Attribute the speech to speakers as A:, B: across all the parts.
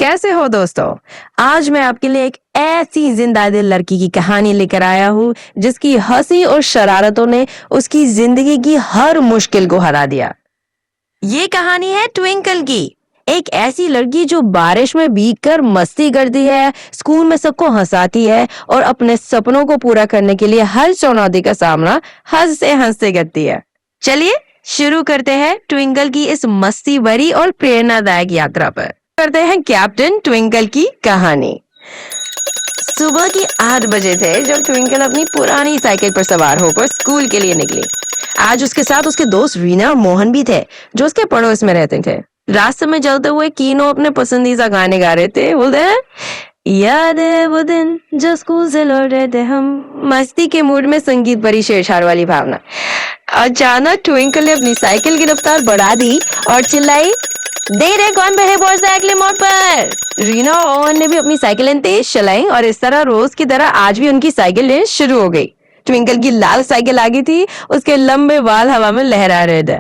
A: कैसे हो दोस्तों? आज मैं आपके लिए एक ऐसी जिंदा दिल लड़की की कहानी लेकर आया हूँ जिसकी हंसी और शरारतों ने उसकी जिंदगी की हर मुश्किल को हरा दिया। ये कहानी है ट्विंकल की, एक ऐसी लड़की जो बारिश में भीगकर मस्ती करती है, स्कूल में सबको हंसाती है और अपने सपनों को पूरा करने के लिए हर चुनौती का सामना हंसते हंसते करती है। चलिए शुरू करते हैं ट्विंकल की इस मस्ती भरी और प्रेरणादायक यात्रा पर। करते हैं कैप्टन ट्विंकल की कहानी। सुबह की 8 बजे थे जब ट्विंकल अपनी पुरानी साइकिल पर सवार होकर स्कूल के लिए निकली। आज उसके साथ उसके दोस्त रीना और मोहन भी थे जो उसके पड़ोस में रहते थे। रास्ते में चलते हुए तीनों अपने पसंदीदा गाने गा रहे थे। बोलते हैं, याद है वो दिन जो स्कूल से लौट रहे थे हम, मस्ती के मूड में संगीत भरी छेड़छाड़ वाली भावना। अचानक ट्विंकल ने अपनी साइकिल की रफ्तार बढ़ा दी और चिल्लाई, दे रे कौन बैठे अगले मोड़ पर। रीना और ओवन ने भी अपनी साइकिलें तेज चलाई और इस तरह रोज की तरह आज भी उनकी साइकिलें शुरू हो गई। ट्विंकल की लाल साइकिल आगे थी, उसके लंबे बाल हवा में लहरा रहे थे।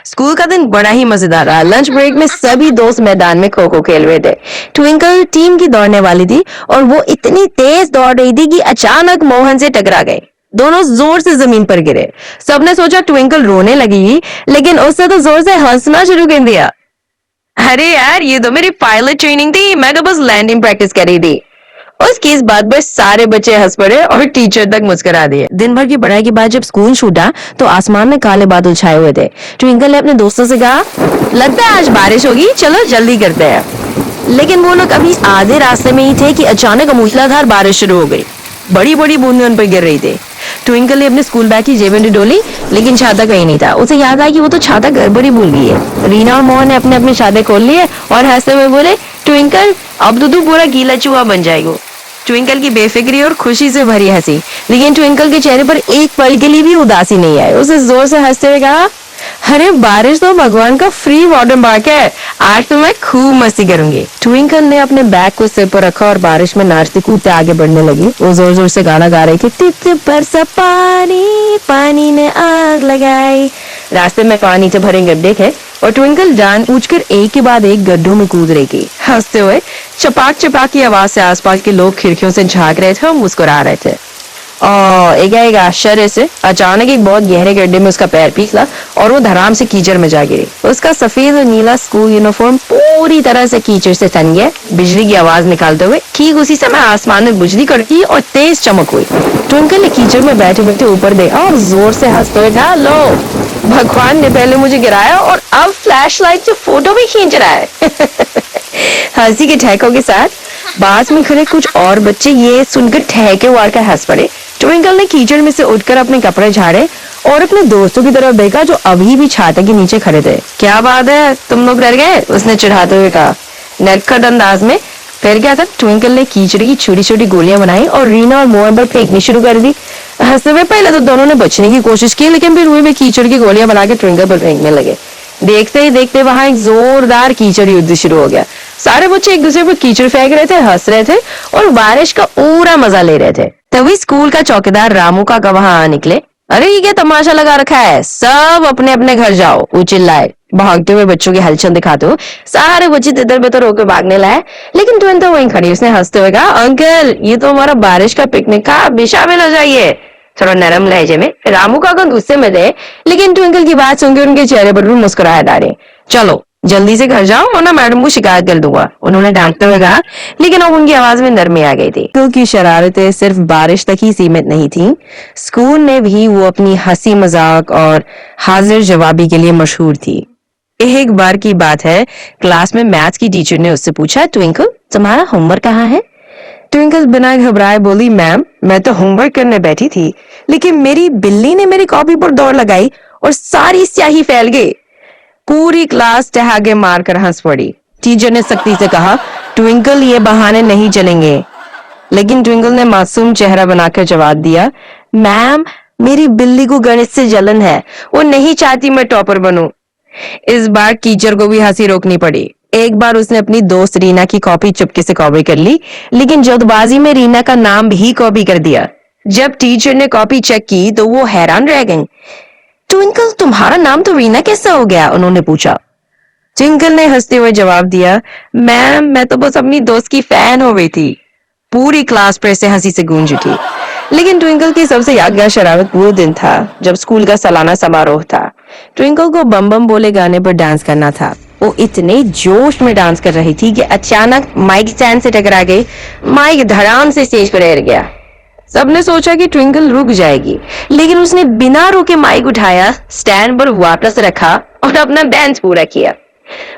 A: स्कूल का दिन बड़ा ही मजेदार रहा। लंच ब्रेक में सभी दोस्त मैदान में खो खो खेल रहे थे। ट्विंकल टीम की दौड़ने वाली थी और वो इतनी तेज दौड़ रही थी कि अचानक मोहन से टकरा गई। दोनों जोर से जमीन पर गिरे। सबने सोचा ट्विंकल रोने लगेगी, लेकिन उसने तो जोर से हंसना शुरू कर दिया। अरे यार, ये तो मेरी पायलट ट्रेनिंग थी, मैं तो बस लैंडिंग प्रैक्टिस कर रही थी। उसकी इस बात पर सारे बच्चे हंस पड़े और टीचर तक मुस्कुरा दिए। दिन भर की पढ़ाई के बाद जब स्कूल छूटा तो आसमान में काले बादल छाए हुए थे। ट्विंकल ने अपने दोस्तों से कहा, लगता है आज बारिश होगी, चलो जल्दी करते हैं। लेकिन वो लोग अभी आधे रास्ते में ही थे कि अचानक मूसलाधार बारिश शुरू हो गई। बड़ी बड़ी बूंदें उन पर गिर रही थी। ट्विंकल ने अपने स्कूल बैग की जेब में डोली, लेकिन छाता कहीं नहीं था। उसे याद आया कि वो तो छाता गड़बड़ी भूल गई है। रीना और मोहन ने अपने अपने छाते खोल लिए और हंसते हुए बोले, ट्विंकल अब तो तू पूरा गीला चूहा बन जाएगा। ट्विंकल की बेफिक्री और खुशी से भरी हंसी, लेकिन ट्विंकल के चेहरे पर एक पल के लिए भी उदासी नहीं आई। उसे जोर से हंसते हुए कहा, अरे बारिश तो भगवान का फ्री वाटर पार्क है, आज तो मैं खूब मस्ती करूंगी। ट्विंकल ने अपने बैग को सिर पर रखा और बारिश में नाचते कूदते आगे बढ़ने लगी। वो जोर जोर से गाना गा रही थी, टिप टिप बरसा पानी, पानी ने आग लगाई। रास्ते में पानी से भरे गड्ढे थे और ट्विंकल जानबूझकर एक के बाद एक गड्ढों में कूद रही थी। हंसते हुए चपाक चपाक की आवाज से आसपास के लोग खिड़कियों से झांक रहे थे और मुस्कुरा रहे थे। एक आश्चर्य से अचानक एक बहुत गहरे गड्ढे में उसका पैर पिघला और वो धड़ाम से कीचड़ में जा गिरी। उसका सफेद और नीला स्कूल यूनिफॉर्म पूरी तरह से कीचड़ से तन गया। बिजली की आवाज निकालते हुए ठीक उसी समय आसमान में बिजली कड़की और तेज चमक हुई। ट्विंकल ने कीचड़ में बैठे बैठे ऊपर देखा और जोर से हंसते हुए कहा, लो भगवान ने पहले मुझे गिराया और अब फ्लैश लाइट से फोटो भी खींच रहा है। हंसी के ठहकों के साथ पास में खड़े कुछ और बच्चे ये सुनकर ठहके वार कर हंस पड़े। ट्विंकल ने कीचड़ में से उठकर अपने कपड़े झाड़े और अपने दोस्तों की तरफ देखा जो अभी भी छाते के नीचे खड़े थे। क्या बात है, तुम लोग डर गए? उसने चिढ़ाते हुए कहा, नटखट अंदाज में। फिर क्या था, ट्विंकल ने कीचड़ की छोटी छोटी गोलियां बनाई और रीना और मोहन पर फेंकनी शुरू कर दी। हंसते हुए पहले तो दोनों ने बचने की कोशिश की, लेकिन फिर वे कीचड़ की गोलियां बना के ट्विंकल पर फेंकने लगे। देखते ही देखते वहां एक जोरदार कीचड़ युद्ध शुरू हो गया। सारे बच्चे एक दूसरे पर कीचड़ फेंक रहे थे, हंस रहे थे और बारिश का पूरा मजा ले रहे थे। तभी स्कूल का चौकीदार रामू काका वहां आ निकले। अरे ये क्या तमाशा लगा रखा है, सब अपने अपने घर जाओ, वो चिल्लाए। भागते हुए बच्चों की हलचल दिखाते हुए सारे बच्चे तितर बितर होकर भागने लाए, लेकिन ट्विन तो वहीं खड़ी। उसने हंसते हुए कहा, अंकल ये तो हमारा बारिश का पिकनिक का शामिल हो जाइए। थोड़ा नरम लहजे में रामू काका गुस्से में थे, लेकिन ट्विंकल की बात सुनकर उनके चेहरे पर भी मुस्कुराहट आ रही। चलो जल्दी से घर जाओ वरना मैडम को शिकायत कर दूंगा, उन्होंने डांटते हुए कहा, लेकिन अब उनकी आवाज में नरमी आ गई थी। ट्विंकल की शरारतें सिर्फ बारिश तक ही सीमित नहीं थी। स्कूल में भी वो अपनी हंसी मजाक और हाजिर जवाबी के लिए मशहूर थी। एक बार की बात है, क्लास में मैथ्स की टीचर ने उससे पूछा, ट्विंकल तुम्हारा होमवर्क कहाँ है? ट्विंकल बिना घबराए बोली, मैम मैं तो होमवर्क करने बैठी थी, लेकिन मेरी बिल्ली ने मेरी कॉपी पर दौड़ लगाई और सारी स्याही फैल गई। पूरी क्लास ठहाके मारकर हंस पड़ी। टीचर ने सख्ती से कहा, ट्विंकल ये बहाने नहीं चलेंगे। लेकिन ट्विंकल ने मासूम चेहरा बनाकर जवाब दिया, मैम मेरी बिल्ली को गणित से जलन है, वो नहीं चाहती मैं टॉपर बनूं। इस बार टीचर को भी हंसी रोकनी पड़ी। एक बार उसने अपनी दोस्त रीना की कॉपी चुपके से कॉपी कर ली, लेकिन जल्दबाजी में रीना का नाम भी कॉपी कर दिया। जब टीचर ने कॉपी चेक की तो वो हैरान रह गई। ट्विंकल तुम्हारा नाम तो रीना कैसे हो गया? उन्होंने पूछा। ट्विंकल ने हंसते हुए जवाब दिया, मैम मैं तो बस अपनी दोस्त की फैन हो गई थी। पूरी क्लास पर से हंसी से गूंज उठी। लेकिन ट्विंकल की सबसे यादगार शरारत वो दिन था जब स्कूल का सालाना समारोह था। ट्विंकल को बम बम बोले गाने पर डांस करना था। वो इतने जोश में डांस कर रही थी कि अचानक माइक स्टैंड से टकरा गई। माइक धड़ाम से स्टेज पर गिर गया। सबने सोचा कि ट्विंकल रुक जाएगी, लेकिन उसने बिना रुके माइक उठाया, स्टैंड पर वापस रखा और अपना डांस पूरा किया।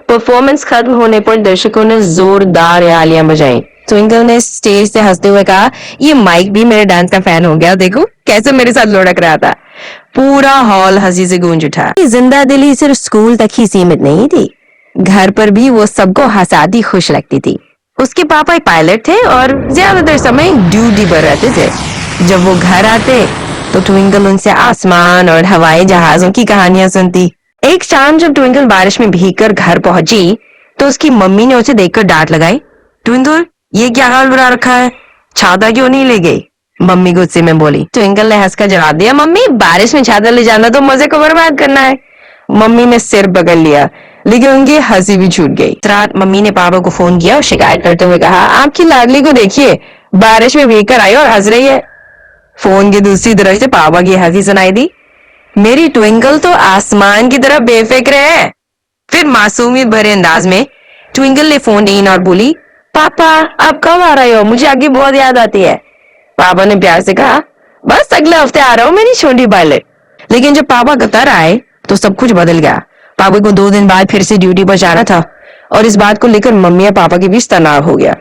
A: परफॉर्मेंस खत्म होने पर दर्शकों ने जोरदार तालियां बजाई। ट्विंकल ने स्टेज से हंसते हुए कहा, ये माइक भी मेरे डांस का फैन हो गया, देखो कैसे मेरे साथ लुढ़क रहा था। पूरा हॉल हंसी से गूंज उठा। जिंदा दिली सिर्फ स्कूल तक ही सीमित नहीं थी, घर पर भी वो सबको हंसाती खुश लगती थी। उसके पापा एक पायलट थे और ज्यादातर समय ड्यूटी पर रहते थे। जब वो घर आते तो ट्विंकल उनसे आसमान और हवाई जहाजों की कहानियां सुनती। एक शाम जब ट्विंकल बारिश में भीगकर घर पहुंची तो उसकी मम्मी ने उसे देखकर डांट लगाई। ट्विंकल, ये क्या हाल बुरा रखा है, छाता क्यों नहीं ले गई? मम्मी गुस्से में बोली। ट्विंकल ने हंसकर जवाब दिया, मम्मी बारिश में छाता ले जाना तो मजे को बर्बाद करना है। मम्मी ने सिर पकड़ लिया, लेकिन उनकी हंसी भी छूट गई। रात मम्मी ने पापा को फोन किया और शिकायत करते हुए कहा, आपकी लाडली को देखिए, बारिश में भीगकर आई और हंस रही है। फोन की दूसरी तरफ से पापा की हंसी सुनाई दी, मेरी ट्विंकल तो आसमान की तरफ बेफिक्र है। फिर मासूमियत भरे अंदाज में ट्विंकल ने फोन इन और बोली, पापा आप कब आ रहे हो, मुझे आगे बहुत याद आती है। पापा ने प्यार से कहा, बस अगले हफ्ते आ रहा हूँ मेरी छोटी पायलट। लेकिन जब पापा कतर आए तो सब कुछ बदल गया। पापा को 2 दिन बाद फिर से ड्यूटी पर जाना था और इस बात को लेकर मम्मी और पापा के बीच तनाव हो गया।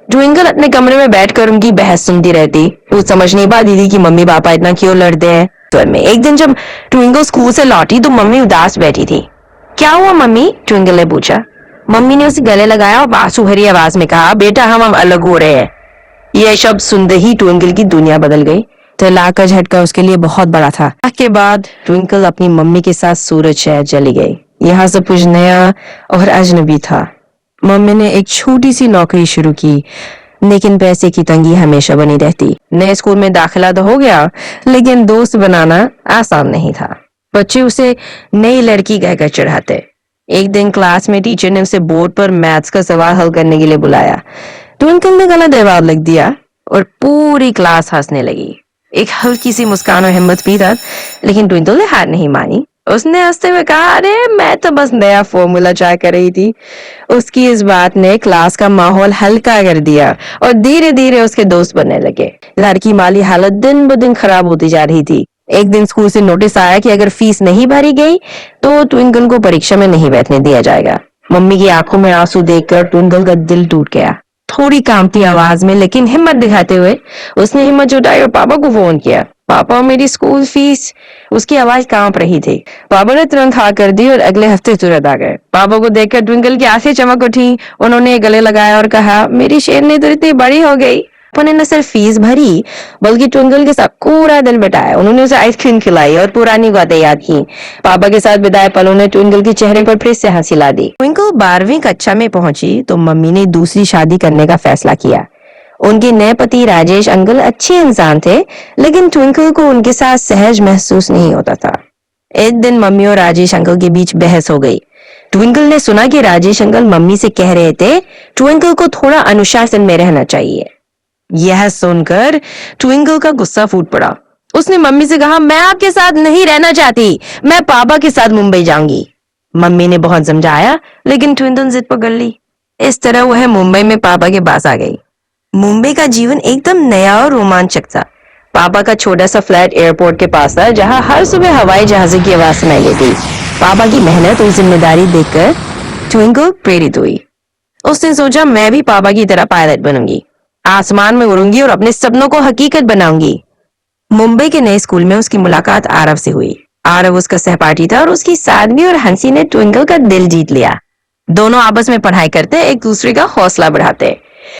A: ट्विंकल अपने कमरे में बैठकर उनकी बहस सुनती रहती। वो समझ नहीं पाती थी कि मम्मी पापा इतना क्यों लड़ते हैं। तो में एक दिन जब ट्विंकल स्कूल से लौटी तो मम्मी उदास बैठी थी। क्या हुआ मम्मी? ट्विंकल ने पूछा। मम्मी ने उसे गले लगाया और आंसू भरी आवाज में कहा, बेटा हम अलग हो रहे हैं। यह शब्द सुनते ही ट्विंकल की दुनिया बदल गई। तलाक का झटका उसके लिए बहुत बड़ा था। के बाद ट्विंकल अपनी मम्मी के साथ सूरत शहर चली गई। यहाँ सब कुछ नया और अजनबी था। मम्मी ने एक छोटी सी नौकरी शुरू की, लेकिन पैसे की तंगी हमेशा बनी रहती। नए स्कूल में दाखिला तो हो गया, लेकिन दोस्त बनाना आसान नहीं था। बच्चे उसे नई लड़की कहकर चढ़ाते। एक दिन क्लास में टीचर ने उसे बोर्ड पर मैथ्स का सवाल हल करने के लिए बुलाया। ट्विंकल ने गलत जवाब लिख दिया और पूरी क्लास हंसने लगी। एक हल्की सी मुस्कान और हिम्मत भी था, लेकिन ट्विंकल ने हार नहीं मानी। उसने हंसते हुए कहा, अरे मैं तो बस नया फॉर्मूला ट्राई कर रही थी। उसकी इस बात ने क्लास का माहौल हल्का कर दिया और धीरे धीरे उसके दोस्त बनने लगे। लड़की माली हालत दिन ब दिन खराब होती जा रही थी। एक दिन स्कूल से नोटिस आया कि अगर फीस नहीं भरी गई तो ट्विंकल को परीक्षा में नहीं बैठने दिया जाएगा। मम्मी की आंखों में आंसू देखकर ट्विंकल का दिल टूट गया। थोड़ी कांपती आवाज में लेकिन हिम्मत दिखाते हुए उसने हिम्मत जुटाई और पापा को फोन किया। पापा मेरी स्कूल फीस। उसकी आवाज कांप रही थी। पापा ने तुरंत हाँ कर दी और अगले हफ्ते तुरंत आ गए। पापा को देखकर ट्विंकल की आंखें चमक उठी। उन्होंने गले लगाया और कहा, मेरी शेरनी तो इतनी बड़ी हो गई। पापा ने न सिर्फ फीस भरी बल्कि ट्विंकल के साथ पूरा दिन बिताया। उन्होंने उसे आइसक्रीम खिलाई और पुरानी बातें याद की। पापा के साथ बिताए पलों ने ट्विंकल के चेहरे पर फिर से हंसी ला दी। ट्विंकल 12वीं कक्षा में पहुंची तो मम्मी ने दूसरी शादी करने का फैसला किया। उनके नए पति राजेश अंकल अच्छे इंसान थे, लेकिन ट्विंकल को उनके साथ सहज महसूस नहीं होता था। एक दिन मम्मी और राजेश अंकल के बीच बहस हो गई। ट्विंकल ने सुना कि राजेश अंकल मम्मी से कह रहे थे ट्विंकल को थोड़ा अनुशासन में रहना चाहिए। यह सुनकर ट्विंकल का गुस्सा फूट पड़ा। उसने मम्मी से कहा, मैं आपके साथ नहीं रहना चाहती, मैं पापा के साथ मुंबई जाऊंगी। मम्मी ने बहुत समझाया, लेकिन ट्विंकल जिद पकड़ ली। इस तरह वह मुंबई में पापा के पास आ गई। मुंबई का जीवन एकदम नया और रोमांचक था। पापा का छोटा सा फ्लैट एयरपोर्ट के पास था, जहां हर सुबह हवाई जहाज की आवाज सुनाई देती। पापा की मेहनत और जिम्मेदारी देखकर ट्विंकल प्रेरित हुई। उसने सोचा, मैं भी पापा की तरह पायलट बनूंगी, आसमान में उड़ूंगी और अपने सपनों को हकीकत बनाऊंगी। मुंबई के नए स्कूल में उसकी मुलाकात आरव से हुई। आरव उसका सहपाठी था और उसकी सादगी और हंसी ने ट्विंकल का दिल जीत लिया। दोनों आपस में पढ़ाई करते, एक दूसरे का हौसला बढ़ाते।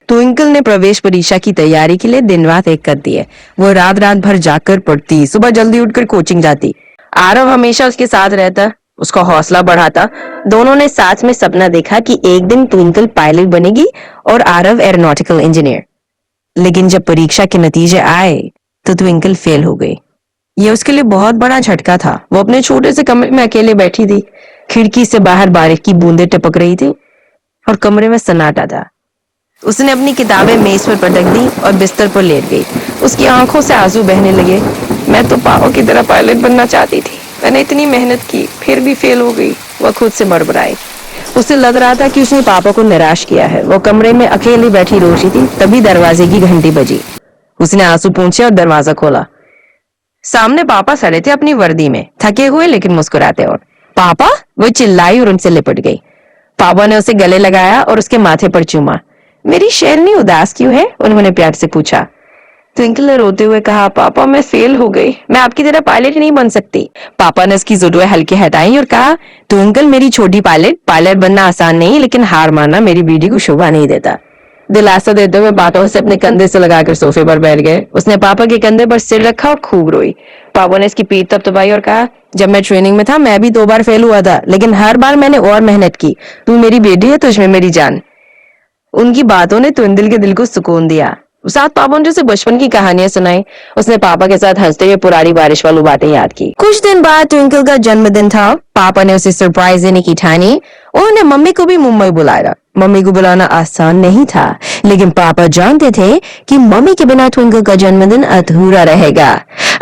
A: ट्विंकल ने प्रवेश परीक्षा की तैयारी के लिए दिन रात एक कर दिए। वो रात रात भर जाकर पढ़ती, सुबह जल्दी उठकर कोचिंग जाती। आरव हमेशा उसके साथ रहता, उसका हौसला बढ़ाता। दोनों ने साथ में सपना देखा कि एक दिन ट्विंकल पायलट बनेगी और आरव एरोनॉटिकल इंजीनियर। लेकिन जब परीक्षा के नतीजे आए तो ट्विंकल फेल हो गई। ये उसके लिए बहुत बड़ा झटका था। वो अपने छोटे से कमरे में अकेले बैठी थी। खिड़की से बाहर बारिश की बूंदें टपक रही थी और कमरे में सन्नाटा था। उसने अपनी किताबें मेज पर पटक दी और बिस्तर पर लेट गई। उसकी आंखों से आंसू बहने लगे। मैं तो पापा की तरह पायलट बनना चाहती थी। मैंने इतनी मेहनत की, फिर भी फेल हो गई। वह खुद से बड़बड़ाई। उसे लग रहा था कि उसने पापा को निराश किया है। वो कमरे में अकेली बैठी रो रही थी, तभी दरवाजे की घंटी बजी। उसने आंसू पोंछे और दरवाजा खोला। सामने पापा खड़े थे अपनी वर्दी में, थके हुए लेकिन मुस्कुराते। और पापा, वो चिल्लाई और उनसे लिपट गई। पापा ने उसे गले लगाया और उसके माथे पर चूमा। मेरी शेरनी उदास क्यों है? उन्होंने प्यार से पूछा। ट्विंकल ने रोते हुए कहा, पापा मैं फेल हो गई, मैं आपकी तरह पायलट नहीं बन सकती। पापा ने उसकी जुड़ुएं हल्के हटाई और कहा, ट्विंकल मेरी छोटी पायलट बनना आसान नहीं, लेकिन हार मानना मेरी बेटी को शोभा नहीं देता। दिलासा देते हुए पापा उसे अपने कंधे से लगाकर सोफे पर बैठ गए। उसने पापा के कंधे पर सिर रखा और खूब रोई। पापा ने इसकी पीठ थपथपाई और कहा, जब मैं ट्रेनिंग में था मैं भी 2 बार फेल हुआ था, लेकिन हर बार मैंने और मेहनत की। तू मेरी बेटी है, तुझमें मेरी जान। उनकी बातों ने ट्विंकल के दिल को सुकून दिया। साथ पापा ने उसे बचपन की कहानियां सुनाई। उसने पापा के साथ हंसते हुए पुरानी बारिश वाली बातें याद की। कुछ दिन बाद ट्विंकल का जन्मदिन था। पापा ने उसे सरप्राइज देने की ठानी। उन्होंने मम्मी को भी मुंबई बुलाया। मम्मी को बुलाना आसान नहीं था, लेकिन पापा जानते थे कि मम्मी के बिना ट्विंकल का जन्मदिन अधूरा रहेगा।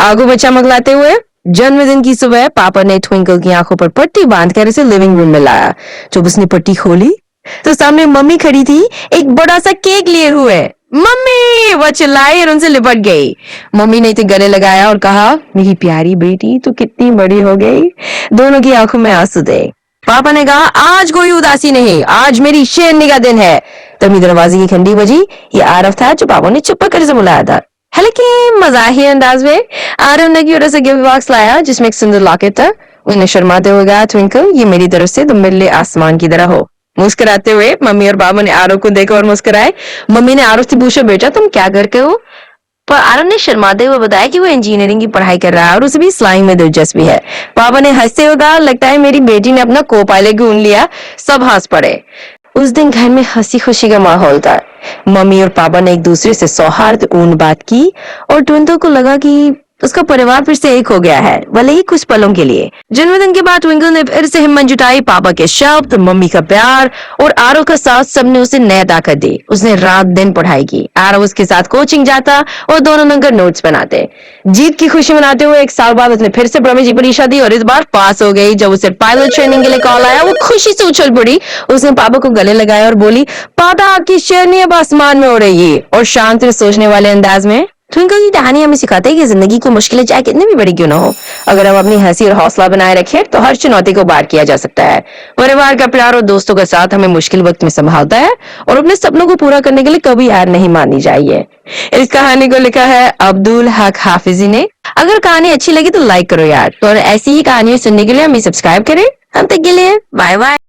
A: आंखों में चमक लाते हुए जन्मदिन की सुबह पापा ने ट्विंकल की आंखों पर पट्टी बांधकर उसे लिविंग रूम में लाया। जब उसने पट्टी खोली तो सामने मम्मी खड़ी थी, एक बड़ा सा केक लिए हुए। मम्मी, वह चिल्लाई और उनसे लिपट गई। मम्मी ने इसे गले लगाया और कहा, मेरी प्यारी बेटी तू कितनी बड़ी हो गई। दोनों की आंखों में आंसू थे। पापा ने कहा, आज कोई उदासी नहीं, आज मेरी शेरनी का दिन है। तभी दरवाजे की घंटी बजी। ये आरव था जो पापा ने चुप कर से बुलाया था। हालांकि मजाही अंदाज में आरव ने की ओर से गिफ्ट बॉक्स लाया, जिसमें एक सुंदर लॉकेट था। उन्हें शर्माते हुए कहा, ट्विंकल ये मेरी तरफ से तुम मेरे लिए आसमान की तरह हो। मुस्कुराते हुए मम्मी और पापा ने आरव को देखा और मुस्कुराए। मम्मी ने आरव से पूछा, बेटा तुम क्या करते हो? पर आरव ने शर्माते हुए बताया कि वो इंजीनियरिंग की पढ़ाई कर रहा है और उसे भी फ्लाइंग में दिलचस्पी है। पापा ने हंसते हुए कहा, लगता है मेरी बेटी ने अपना को पायलट ढूंढ लिया। सब हंस पड़े। उस दिन घर में हंसी खुशी का माहौल था। मम्मी और पापा ने एक दूसरे से सौहार्दपूर्ण बात की और ट्विंकल को लगा कि उसका परिवार फिर से एक हो गया है, भले ही कुछ पलों के लिए। जन्मदिन के बाद ट्विंकल ने फिर से हिम्मत जुटाई। पापा के शब्द, मम्मी का प्यार और आरव का साथ, सबने उसे नया ताकत दी। उसने रात दिन पढ़ाई की। आरव उसके साथ कोचिंग जाता और दोनों मिलकर नोट्स बनाते। जीत की खुशी मनाते हुए 1 साल बाद उसने फिर से प्रवेश की परीक्षा दी और इस बार पास हो गई। जब उसे पायलट ट्रेनिंग के लिए कॉल आया, वो खुशी से उछल पड़ी। उसने पापा को गले लगाया और बोली, पापा आपकी शेरनी अब आसमान में हो रही है। और शांत से सोचने वाले अंदाज में। ट्विंकल की कहानी हमें सिखाती है कि जिंदगी को मुश्किलें चाहे कितनी भी बड़ी क्यों ना हो, अगर हम अपनी हंसी और हौसला बनाए रखें तो हर चुनौती को पार किया जा सकता है। परिवार का प्यार और दोस्तों का साथ हमें मुश्किल वक्त में संभालता है और अपने सपनों को पूरा करने के लिए कभी हार नहीं माननी चाहिए। इस कहानी को लिखा है अब्दुल हक हाफिजी ने। अगर कहानी अच्छी लगी तो लाइक करो यार। तो ऐसी ही कहानियां सुनने के लिए हमें सब्सक्राइब करें। हम तक के लिए बाय बाय।